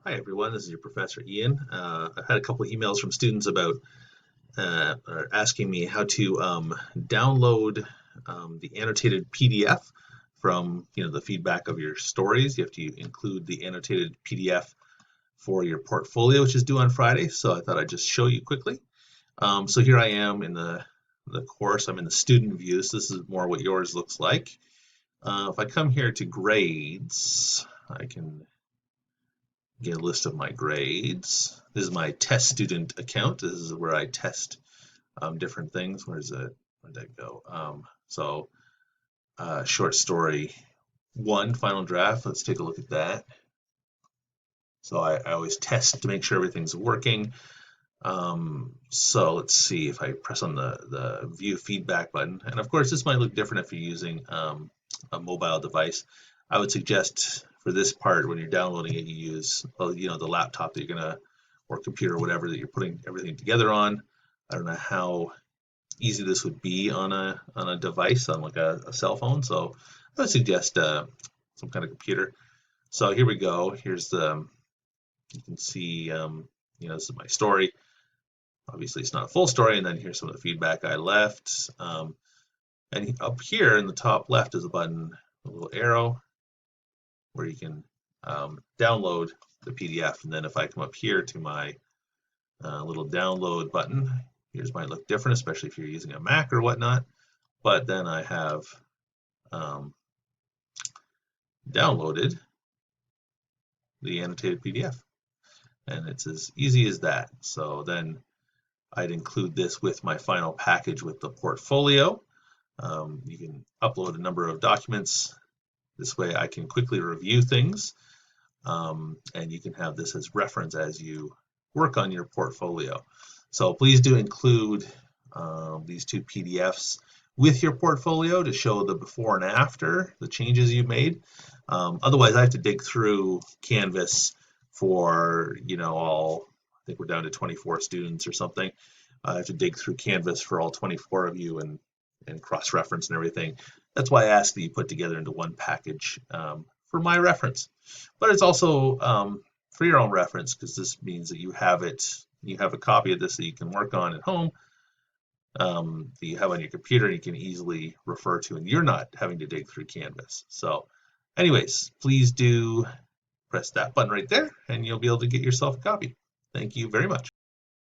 Hi everyone, this is your Professor Ian. I've had a couple of emails from students about asking me how to download the annotated PDF from the feedback of your stories. You have to include the annotated PDF for your portfolio, which is due on Friday. So I thought I'd just show you quickly. So here I am in the course. I'm in the student view. So this is more what yours looks like. If I come here to grades, I can get a list of my grades. This is my test student account. This is where I test different things. Where'd that go? Short story one, final draft. Let's take a look at that. So I always test to make sure everything's working. So let's see if I press on the view feedback button. And of course, this might look different if you're using a mobile device. I would suggest for this part, when you're downloading it, you use the laptop that you're gonna, or computer, or whatever that you're putting everything together on. I don't know how easy this would be on a device, on like a cell phone. So I would suggest some kind of computer. So here we go. Here's you can see, this is my story. Obviously, it's not a full story, and then here's some of the feedback I left. And up here in the top left is a button, a little arrow, where you can download the PDF. And then if I come up here to my little download button, yours might look different, especially if you're using a Mac or whatnot. But then I have downloaded the annotated PDF, and it's as easy as that. So then I'd include this with my final package with the portfolio. You can upload a number of documents. This way I can quickly review things, and you can have this as reference as you work on your portfolio. So please do include these two PDFs with your portfolio to show the before and after, the changes you've made. Otherwise, I have to dig through Canvas for, I think we're down to 24 students or something. I have to dig through Canvas for all 24 of you and cross-reference and everything. That's why I ask that you put together into one package for my reference. But it's also for your own reference, because this means that you have a copy of this that you can work on at home, that you have on your computer, and you can easily refer to, and you're not having to dig through Canvas. So anyways, please do press that button right there, and you'll be able to get yourself a copy. Thank you very much.